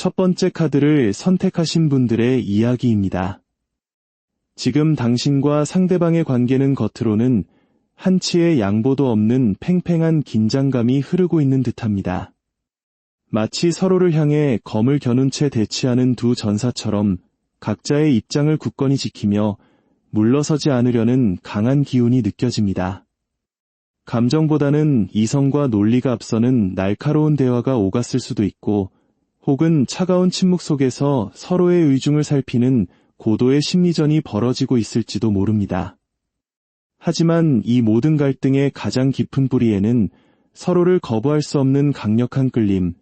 첫 번째 카드를 선택하신 분들의 이야기입니다. 지금 당신과 상대방의 관계는 겉으로는 한치의 양보도 없는 팽팽한 긴장감이 흐르고 있는 듯합니다. 마치 서로를 향해 검을 겨눈 채 대치하는 두 전사처럼 각자의 입장을 굳건히 지키며 물러서지 않으려는 강한 기운이 느껴집니다. 감정보다는 이성과 논리가 앞서는 날카로운 대화가 오갔을 수도 있고, 혹은 차가운 침묵 속에서 서로의 의중을 살피는 고도의 심리전이 벌어지고 있을지도 모릅니다. 하지만 이 모든 갈등의 가장 깊은 뿌리에는 서로를 거부할 수 없는 강력한 끌림,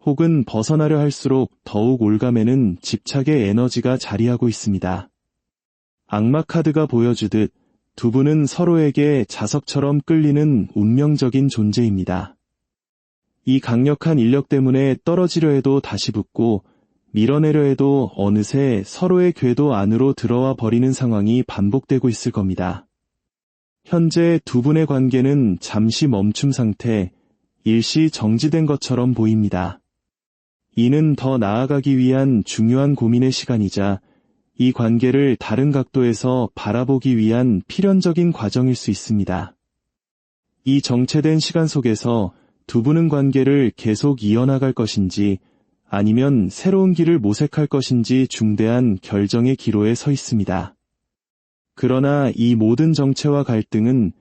혹은 벗어나려 할수록 더욱 올가매는 집착의 에너지가 자리하고 있습니다. 악마 카드가 보여주듯 두 분은 서로에게 자석처럼 끌리는 운명적인 존재입니다. 이 강력한 인력 때문에 떨어지려 해도 다시 붙고 밀어내려 해도 어느새 서로의 궤도 안으로 들어와 버리는 상황이 반복되고 있을 겁니다. 현재 두 분의 관계는 잠시 멈춤 상태, 일시 정지된 것처럼 보입니다. 이는 더 나아가기 위한 중요한 고민의 시간이자 이 관계를 다른 각도에서 바라보기 위한 필연적인 과정일 수 있습니다. 이 정체된 시간 속에서 두 분은 관계를 계속 이어나갈 것인지 아니면 새로운 길을 모색할 것인지 중대한 결정의 기로에 서 있습니다. 그러나 이 모든 정체와 갈등은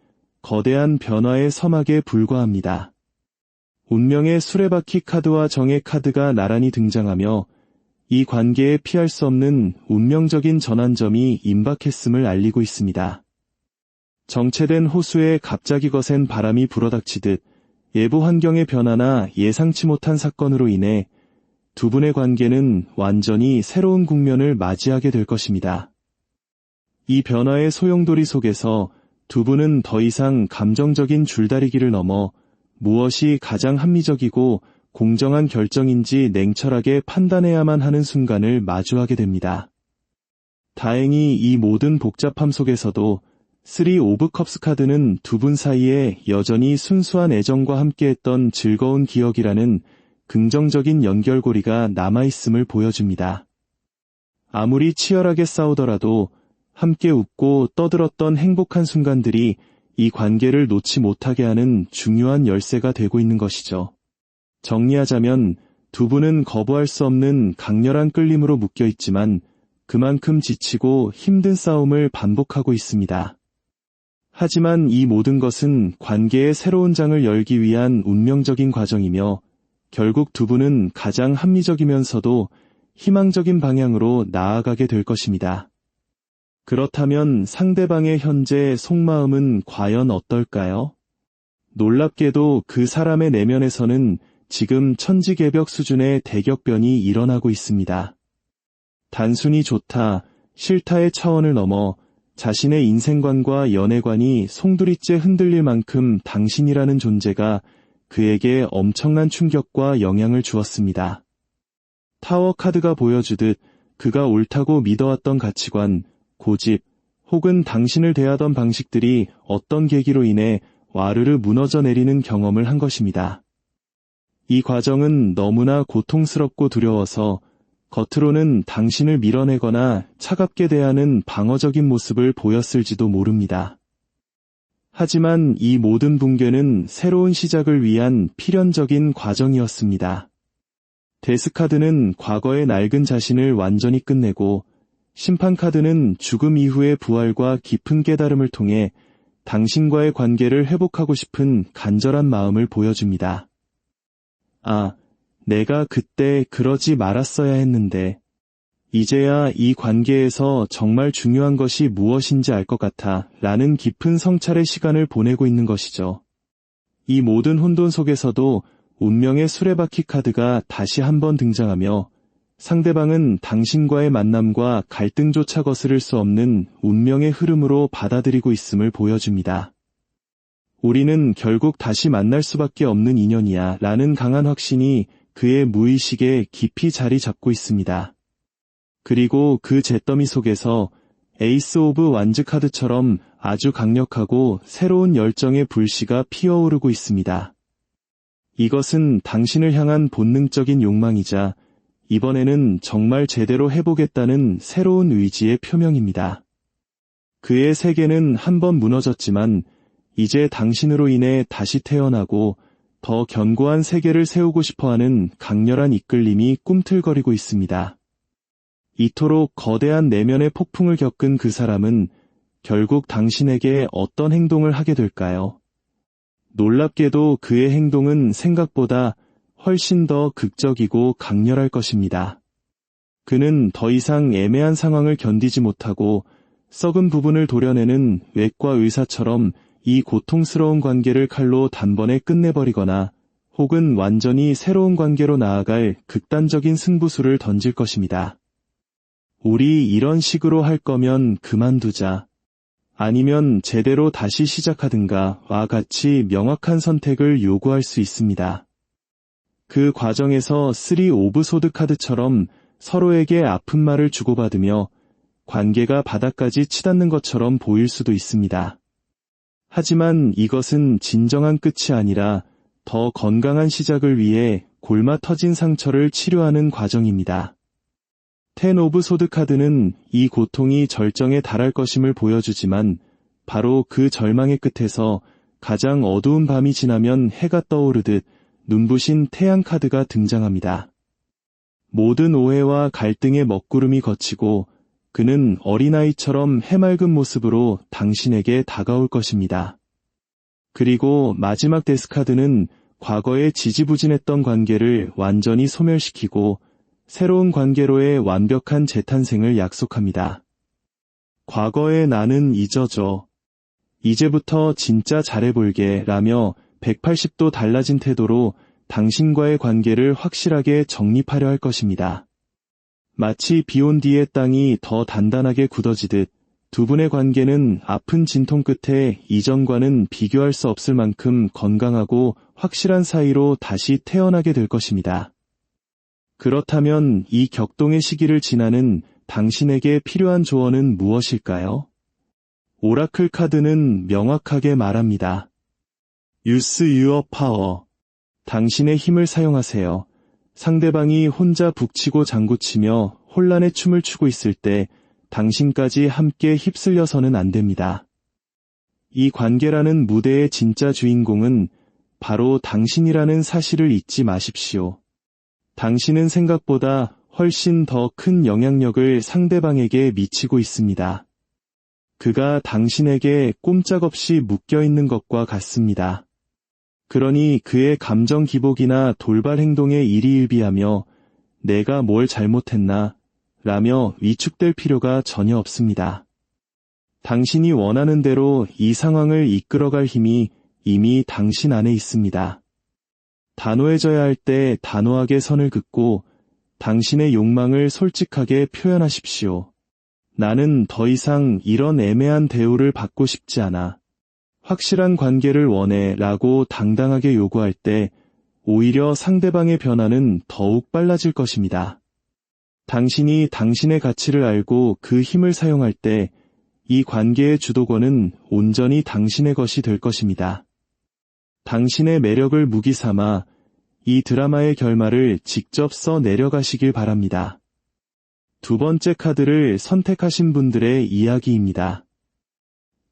거대한 변화의 서막에 불과합니다. 운명의 수레바퀴 카드와 정의 카드가 나란히 등장하며 이 관계에 피할 수 없는 운명적인 전환점이 임박했음을 알리고 있습니다. 정체된 호수에 갑자기 거센 바람이 불어닥치듯 예보 환경의 변화나 예상치 못한 사건으로 인해 두 분의 관계는 완전히 새로운 국면을 맞이하게 될 것입니다. 이 변화의 소용돌이 속에서 두 분은 더 이상 감정적인 줄다리기를 넘어 무엇이 가장 합리적이고 공정한 결정인지 냉철하게 판단해야만 하는 순간을 마주하게 됩니다. 다행히 이 모든 복잡함 속에서도 3 오브 컵스 카드는 두 분 사이에 여전히 순수한 애정과 함께했던 즐거운 기억이라는 긍정적인 연결고리가 남아있음을 보여줍니다. 아무리 치열하게 싸우더라도 함께 웃고 떠들었던 행복한 순간들이 이 관계를 놓지 못하게 하는 중요한 열쇠가 되고 있는 것이죠. 정리하자면 두 분은 거부할 수 없는 강렬한 끌림으로 묶여 있지만 그만큼 지치고 힘든 싸움을 반복하고 있습니다. 하지만 이 모든 것은 관계의 새로운 장을 열기 위한 운명적인 과정이며 결국 두 분은 가장 합리적이면서도 희망적인 방향으로 나아가게 될 것입니다. 그렇다면 상대방의 현재 속마음은 과연 어떨까요? 놀랍게도 그 사람의 내면에서는 지금 천지개벽 수준의 대격변이 일어나고 있습니다. 단순히 좋다, 싫다의 차원을 넘어 자신의 인생관과 연애관이 송두리째 흔들릴 만큼 당신이라는 존재가 그에게 엄청난 충격과 영향을 주었습니다. 타워 카드가 보여주듯 그가 옳다고 믿어왔던 가치관, 고집, 혹은 당신을 대하던 방식들이 어떤 계기로 인해 와르르 무너져 내리는 경험을 한 것입니다. 이 과정은 너무나 고통스럽고 두려워서 겉으로는 당신을 밀어내거나 차갑게 대하는 방어적인 모습을 보였을지도 모릅니다. 하지만 이 모든 붕괴는 새로운 시작을 위한 필연적인 과정이었습니다. 데스카드는 과거의 낡은 자신을 완전히 끝내고 심판카드는 죽음 이후의 부활과 깊은 깨달음을 통해 당신과의 관계를 회복하고 싶은 간절한 마음을 보여줍니다. 아, 내가 그때 그러지 말았어야 했는데 이제야 이 관계에서 정말 중요한 것이 무엇인지 알 것 같아 라는 깊은 성찰의 시간을 보내고 있는 것이죠. 이 모든 혼돈 속에서도 운명의 수레바퀴 카드가 다시 한번 등장하며 상대방은 당신과의 만남과 갈등조차 거스를 수 없는 운명의 흐름으로 받아들이고 있음을 보여줍니다. 우리는 결국 다시 만날 수밖에 없는 인연이야 라는 강한 확신이 그의 무의식에 깊이 자리 잡고 있습니다. 그리고 그 잿더미 속에서 에이스 오브 완즈 카드처럼 아주 강력하고 새로운 열정의 불씨가 피어오르고 있습니다. 이것은 당신을 향한 본능적인 욕망이자 이번에는 정말 제대로 해보겠다는 새로운 의지의 표명입니다. 그의 세계는 한번 무너졌지만 이제 당신으로 인해 다시 태어나고 더 견고한 세계를 세우고 싶어하는 강렬한 이끌림이 꿈틀거리고 있습니다. 이토록 거대한 내면의 폭풍을 겪은 그 사람은 결국 당신에게 어떤 행동을 하게 될까요? 놀랍게도 그의 행동은 생각보다 훨씬 더 극적이고 강렬할 것입니다. 그는 더 이상 애매한 상황을 견디지 못하고 썩은 부분을 도려내는 외과 의사처럼 이 고통스러운 관계를 칼로 단번에 끝내버리거나 혹은 완전히 새로운 관계로 나아갈 극단적인 승부수를 던질 것입니다. 우리 이런 식으로 할 거면 그만두자. 아니면 제대로 다시 시작하든가와 같이 명확한 선택을 요구할 수 있습니다. 그 과정에서 3 오브 소드 카드처럼 서로에게 아픈 말을 주고받으며 관계가 바닥까지 치닫는 것처럼 보일 수도 있습니다. 하지만 이것은 진정한 끝이 아니라 더 건강한 시작을 위해 골마 터진 상처를 치료하는 과정입니다. 10 오브 소드 카드는 이 고통이 절정에 달할 것임을 보여주지만 바로 그 절망의 끝에서 가장 어두운 밤이 지나면 해가 떠오르듯 눈부신 태양 카드가 등장합니다. 모든 오해와 갈등의 먹구름이 걷히고 그는 어린아이처럼 해맑은 모습으로 당신에게 다가올 것입니다. 그리고 마지막 데스카드는 과거에 지지부진했던 관계를 완전히 소멸시키고 새로운 관계로의 완벽한 재탄생을 약속합니다. 과거의 나는 잊어줘. 이제부터 진짜 잘해볼게 라며 180도 달라진 태도로 당신과의 관계를 확실하게 정립하려 할 것입니다. 마치 비온 뒤에 땅이 더 단단하게 굳어지듯 두 분의 관계는 아픈 진통 끝에 이전과는 비교할 수 없을 만큼 건강하고 확실한 사이로 다시 태어나게 될 것입니다. 그렇다면 이 격동의 시기를 지나는 당신에게 필요한 조언은 무엇일까요? 오라클 카드는 명확하게 말합니다. Use your power. 당신의 힘을 사용하세요. 상대방이 혼자 북치고 장구치며 혼란의 춤을 추고 있을 때 당신까지 함께 휩쓸려서는 안 됩니다. 이 관계라는 무대의 진짜 주인공은 바로 당신이라는 사실을 잊지 마십시오. 당신은 생각보다 훨씬 더 큰 영향력을 상대방에게 미치고 있습니다. 그가 당신에게 꼼짝없이 묶여있는 것과 같습니다. 그러니 그의 감정 기복이나 돌발 행동에 일희일비하며 내가 뭘 잘못했나 라며 위축될 필요가 전혀 없습니다. 당신이 원하는 대로 이 상황을 이끌어갈 힘이 이미 당신 안에 있습니다. 단호해져야 할 때 단호하게 선을 긋고 당신의 욕망을 솔직하게 표현하십시오. 나는 더 이상 이런 애매한 대우를 받고 싶지 않아. 확실한 관계를 원해 라고 당당하게 요구할 때 오히려 상대방의 변화는 더욱 빨라질 것입니다. 당신이 당신의 가치를 알고 그 힘을 사용할 때 이 관계의 주도권은 온전히 당신의 것이 될 것입니다. 당신의 매력을 무기 삼아 이 드라마의 결말을 직접 써 내려가시길 바랍니다. 두 번째 카드를 선택하신 분들의 이야기입니다.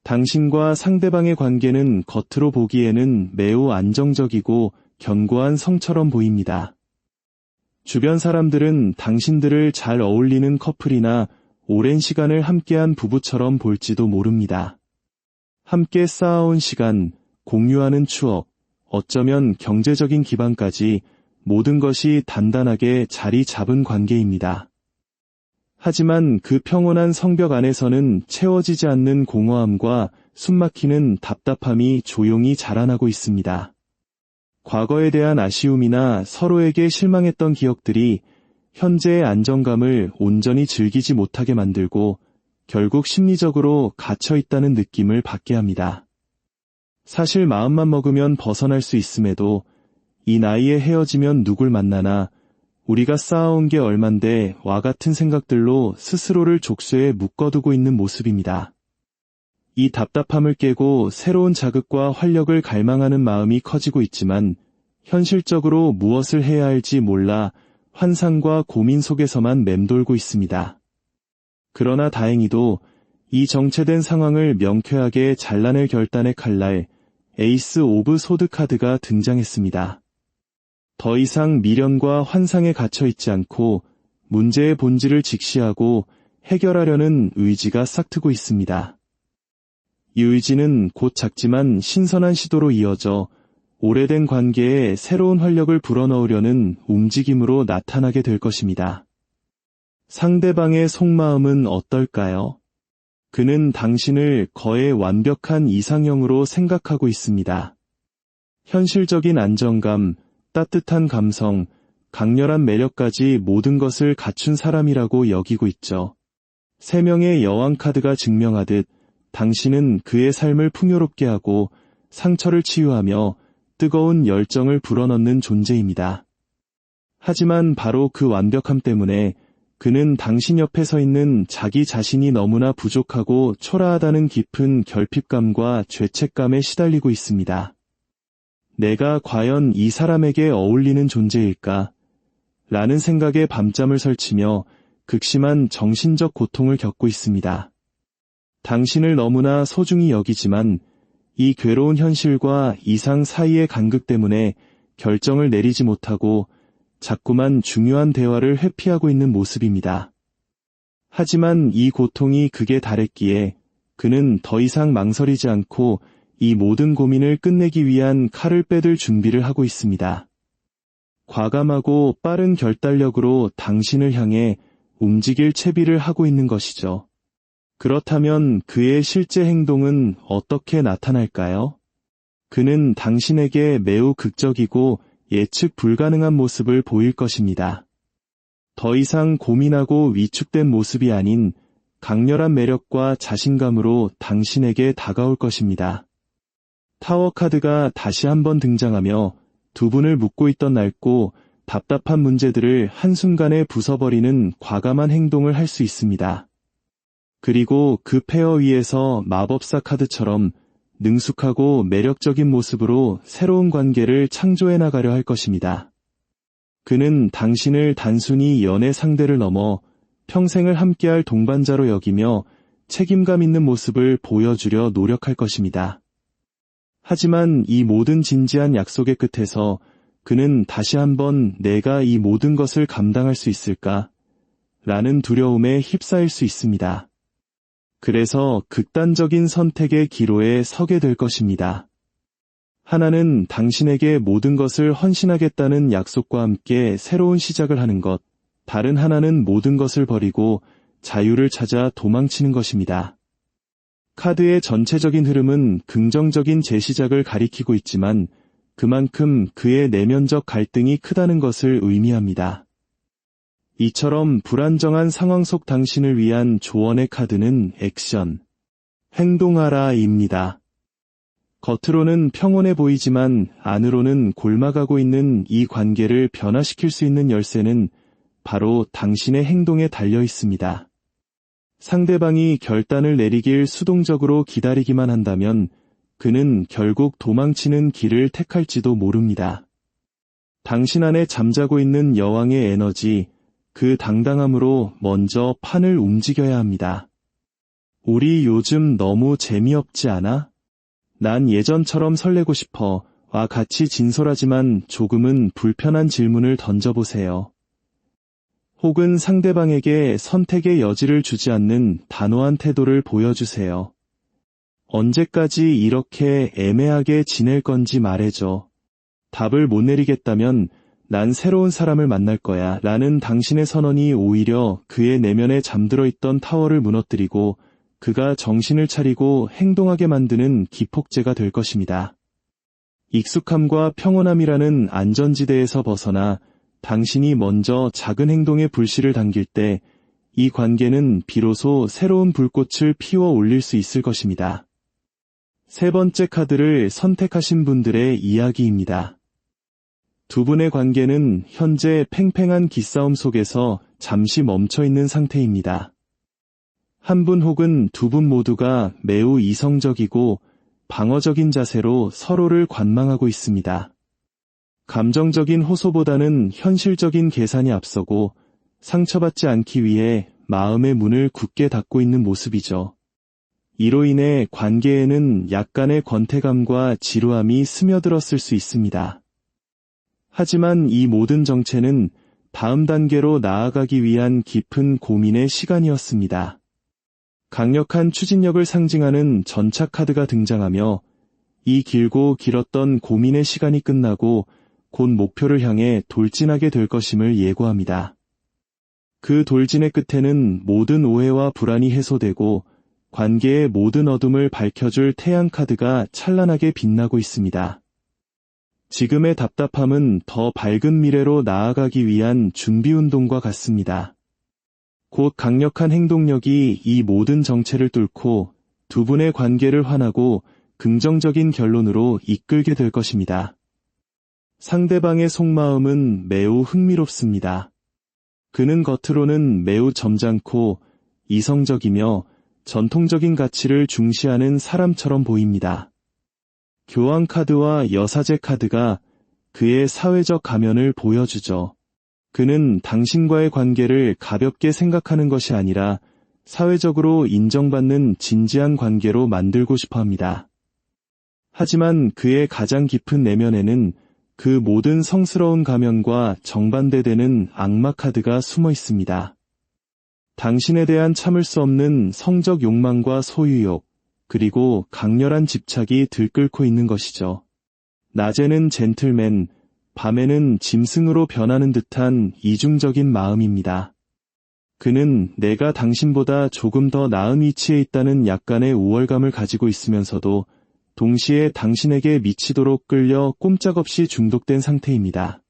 당신과 상대방의 관계는 겉으로 보기에는 매우 안정적이고 견고한 성처럼 보입니다. 주변 사람들은 당신들을 잘 어울리는 커플이나 오랜 시간을 함께한 부부처럼 볼지도 모릅니다. 함께 쌓아온 시간, 공유하는 추억, 어쩌면 경제적인 기반까지 모든 것이 단단하게 자리 잡은 관계입니다. 하지만 그 평온한 성벽 안에서는 채워지지 않는 공허함과 숨막히는 답답함이 조용히 자라나고 있습니다. 과거에 대한 아쉬움이나 서로에게 실망했던 기억들이 현재의 안정감을 온전히 즐기지 못하게 만들고 결국 심리적으로 갇혀 있다는 느낌을 받게 합니다. 사실 마음만 먹으면 벗어날 수 있음에도 이 나이에 헤어지면 누굴 만나나 우리가 쌓아온 게 얼만데 와 같은 생각들로 스스로를 족쇄에 묶어두고 있는 모습입니다. 이 답답함을 깨고 새로운 자극과 활력을 갈망하는 마음이 커지고 있지만 현실적으로 무엇을 해야 할지 몰라 환상과 고민 속에서만 맴돌고 있습니다. 그러나 다행히도 이 정체된 상황을 명쾌하게 잘라낼 결단의 칼날, 에이스 오브 소드 카드가 등장했습니다. 더 이상 미련과 환상에 갇혀 있지 않고 문제의 본질을 직시하고 해결하려는 의지가 싹트고 있습니다. 이 의지는 곧 작지만 신선한 시도로 이어져 오래된 관계에 새로운 활력을 불어넣으려는 움직임으로 나타나게 될 것입니다. 상대방의 속마음은 어떨까요? 그는 당신을 거의 완벽한 이상형으로 생각하고 있습니다. 현실적인 안정감, 따뜻한 감성, 강렬한 매력까지 모든 것을 갖춘 사람이라고 여기고 있죠. 3명의 여왕 카드가 증명하듯 당신은 그의 삶을 풍요롭게 하고 상처를 치유하며 뜨거운 열정을 불어넣는 존재입니다. 하지만 바로 그 완벽함 때문에 그는 당신 옆에 서 있는 자기 자신이 너무나 부족하고 초라하다는 깊은 결핍감과 죄책감에 시달리고 있습니다. 내가 과연 이 사람에게 어울리는 존재일까? 라는 생각에 밤잠을 설치며 극심한 정신적 고통을 겪고 있습니다. 당신을 너무나 소중히 여기지만 이 괴로운 현실과 이상 사이의 간극 때문에 결정을 내리지 못하고 자꾸만 중요한 대화를 회피하고 있는 모습입니다. 하지만 이 고통이 극에 달했기에 그는 더 이상 망설이지 않고 이 모든 고민을 끝내기 위한 칼을 빼들 준비를 하고 있습니다. 과감하고 빠른 결단력으로 당신을 향해 움직일 채비를 하고 있는 것이죠. 그렇다면 그의 실제 행동은 어떻게 나타날까요? 그는 당신에게 매우 극적이고 예측 불가능한 모습을 보일 것입니다. 더 이상 고민하고 위축된 모습이 아닌 강렬한 매력과 자신감으로 당신에게 다가올 것입니다. 타워 카드가 다시 한번 등장하며 두 분을 묶고 있던 낡고 답답한 문제들을 한순간에 부숴버리는 과감한 행동을 할 수 있습니다. 그리고 그 페어 위에서 마법사 카드처럼 능숙하고 매력적인 모습으로 새로운 관계를 창조해 나가려 할 것입니다. 그는 당신을 단순히 연애 상대를 넘어 평생을 함께할 동반자로 여기며 책임감 있는 모습을 보여주려 노력할 것입니다. 하지만 이 모든 진지한 약속의 끝에서 그는 다시 한번 내가 이 모든 것을 감당할 수 있을까? 라는 두려움에 휩싸일 수 있습니다. 그래서 극단적인 선택의 기로에 서게 될 것입니다. 하나는 당신에게 모든 것을 헌신하겠다는 약속과 함께 새로운 시작을 하는 것, 다른 하나는 모든 것을 버리고 자유를 찾아 도망치는 것입니다. 카드의 전체적인 흐름은 긍정적인 재시작을 가리키고 있지만 그만큼 그의 내면적 갈등이 크다는 것을 의미합니다. 이처럼 불안정한 상황 속 당신을 위한 조언의 카드는 액션, 행동하라입니다. 겉으로는 평온해 보이지만 안으로는 골마가고 있는 이 관계를 변화시킬 수 있는 열쇠는 바로 당신의 행동에 달려 있습니다. 상대방이 결단을 내리길 수동적으로 기다리기만 한다면 그는 결국 도망치는 길을 택할지도 모릅니다. 당신 안에 잠자고 있는 여왕의 에너지, 그 당당함으로 먼저 판을 움직여야 합니다. 우리 요즘 너무 재미없지 않아? 난 예전처럼 설레고 싶어. 와 같이 진솔하지만 조금은 불편한 질문을 던져보세요. 혹은 상대방에게 선택의 여지를 주지 않는 단호한 태도를 보여주세요. 언제까지 이렇게 애매하게 지낼 건지 말해줘. 답을 못 내리겠다면 난 새로운 사람을 만날 거야 라는 당신의 선언이 오히려 그의 내면에 잠들어 있던 타워를 무너뜨리고 그가 정신을 차리고 행동하게 만드는 기폭제가 될 것입니다. 익숙함과 평온함이라는 안전지대에서 벗어나 당신이 먼저 작은 행동에 불씨를 당길 때 이 관계는 비로소 새로운 불꽃을 피워 올릴 수 있을 것입니다. 세 번째 카드를 선택하신 분들의 이야기입니다. 두 분의 관계는 현재 팽팽한 기싸움 속에서 잠시 멈춰 있는 상태입니다. 한 분 혹은 두 분 모두가 매우 이성적이고 방어적인 자세로 서로를 관망하고 있습니다. 감정적인 호소보다는 현실적인 계산이 앞서고 상처받지 않기 위해 마음의 문을 굳게 닫고 있는 모습이죠. 이로 인해 관계에는 약간의 권태감과 지루함이 스며들었을 수 있습니다. 하지만 이 모든 정체는 다음 단계로 나아가기 위한 깊은 고민의 시간이었습니다. 강력한 추진력을 상징하는 전차 카드가 등장하며 이 길고 길었던 고민의 시간이 끝나고 곧 목표를 향해 돌진하게 될 것임을 예고합니다. 그 돌진의 끝에는 모든 오해와 불안이 해소되고 관계의 모든 어둠을 밝혀줄 태양 카드가 찬란하게 빛나고 있습니다. 지금의 답답함은 더 밝은 미래로 나아가기 위한 준비운동과 같습니다. 곧 강력한 행동력이 이 모든 정체를 뚫고 두 분의 관계를 환하고 긍정적인 결론으로 이끌게 될 것입니다. 상대방의 속마음은 매우 흥미롭습니다. 그는 겉으로는 매우 점잖고 이성적이며 전통적인 가치를 중시하는 사람처럼 보입니다. 교황 카드와 여사제 카드가 그의 사회적 가면을 보여주죠. 그는 당신과의 관계를 가볍게 생각하는 것이 아니라 사회적으로 인정받는 진지한 관계로 만들고 싶어 합니다. 하지만 그의 가장 깊은 내면에는 그 모든 성스러운 가면과 정반대되는 악마 카드가 숨어 있습니다. 당신에 대한 참을 수 없는 성적 욕망과 소유욕, 그리고 강렬한 집착이 들끓고 있는 것이죠. 낮에는 젠틀맨, 밤에는 짐승으로 변하는 듯한 이중적인 마음입니다. 그는 내가 당신보다 조금 더 나은 위치에 있다는 약간의 우월감을 가지고 있으면서도 동시에 당신에게 미치도록 끌려 꼼짝없이 중독된 상태입니다.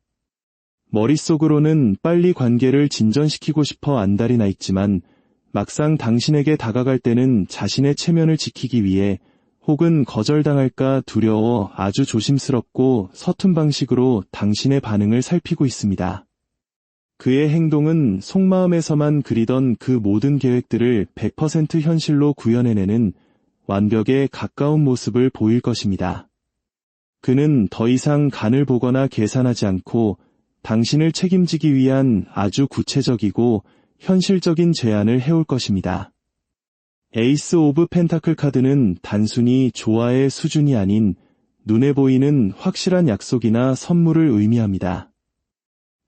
머릿속으로는 빨리 관계를 진전시키고 싶어 안달이 나 있지만 막상 당신에게 다가갈 때는 자신의 체면을 지키기 위해 혹은 거절당할까 두려워 아주 조심스럽고 서툰 방식으로 당신의 반응을 살피고 있습니다. 그의 행동은 속마음에서만 그리던 그 모든 계획들을 100% 현실로 구현해내는 완벽에 가까운 모습을 보일 것입니다. 그는 더 이상 간을 보거나 계산하지 않고 당신을 책임지기 위한 아주 구체적이고 현실적인 제안을 해올 것입니다. 에이스 오브 펜타클 카드는 단순히 좋아의 수준이 아닌 눈에 보이는 확실한 약속이나 선물을 의미합니다.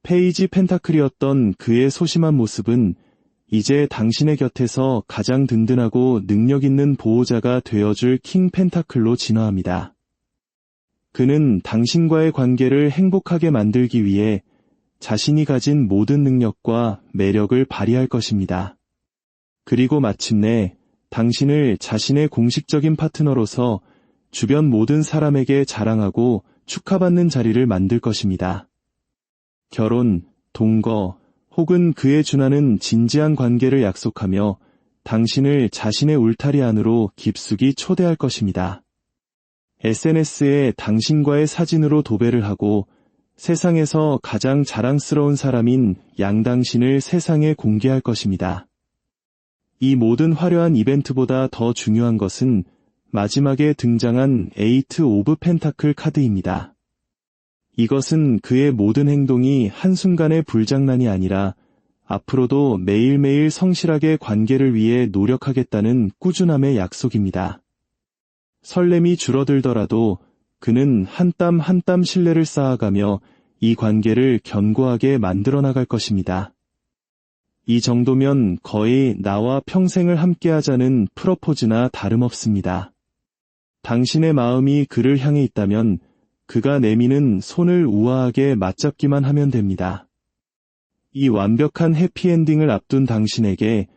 페이지 펜타클이었던 그의 소심한 모습은 이제 당신의 곁에서 가장 든든하고 능력 있는 보호자가 되어줄 킹 펜타클로 진화합니다. 그는 당신과의 관계를 행복하게 만들기 위해 자신이 가진 모든 능력과 매력을 발휘할 것입니다. 그리고 마침내 당신을 자신의 공식적인 파트너로서 주변 모든 사람에게 자랑하고 축하받는 자리를 만들 것입니다. 결혼, 동거, 혹은 그에 준하는 진지한 관계를 약속하며 당신을 자신의 울타리 안으로 깊숙이 초대할 것입니다. SNS에 당신과의 사진으로 도배를 하고 세상에서 가장 자랑스러운 사람인 양당신을 세상에 공개할 것입니다. 이 모든 화려한 이벤트보다 더 중요한 것은 마지막에 등장한 에이트 오브 펜타클 카드입니다. 이것은 그의 모든 행동이 한순간의 불장난이 아니라 앞으로도 매일매일 성실하게 관계를 위해 노력하겠다는 꾸준함의 약속입니다. 설렘이 줄어들더라도 그는 한 땀 한 땀 신뢰를 쌓아가며 이 관계를 견고하게 만들어 나갈 것입니다. 이 정도면 거의 나와 평생을 함께하자는 프러포즈나 다름없습니다. 당신의 마음이 그를 향해 있다면 그가 내미는 손을 우아하게 맞잡기만 하면 됩니다. 이 완벽한 해피엔딩을 앞둔 당신에게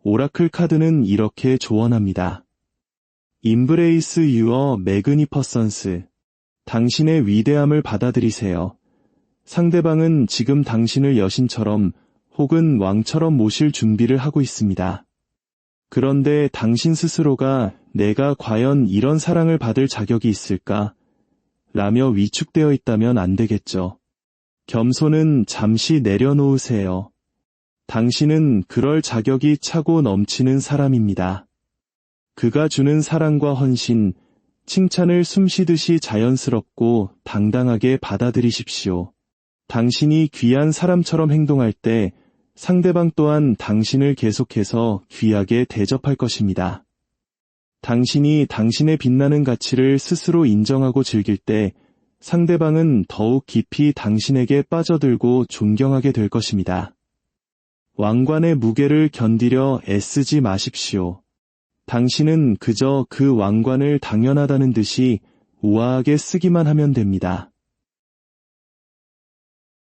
오라클 카드는 이렇게 조언합니다. Embrace your magnificence. 당신의 위대함을 받아들이세요. 상대방은 지금 당신을 여신처럼 혹은 왕처럼 모실 준비를 하고 있습니다. 그런데 당신 스스로가 내가 과연 이런 사랑을 받을 자격이 있을까? 라며 위축되어 있다면 안 되겠죠. 겸손은 잠시 내려놓으세요. 당신은 그럴 자격이 차고 넘치는 사람입니다. 그가 주는 사랑과 헌신, 칭찬을 숨쉬듯이 자연스럽고 당당하게 받아들이십시오. 당신이 귀한 사람처럼 행동할 때 상대방 또한 당신을 계속해서 귀하게 대접할 것입니다. 당신이 당신의 빛나는 가치를 스스로 인정하고 즐길 때 상대방은 더욱 깊이 당신에게 빠져들고 존경하게 될 것입니다. 왕관의 무게를 견디려 애쓰지 마십시오. 당신은 그저 그 왕관을 당연하다는 듯이 우아하게 쓰기만 하면 됩니다.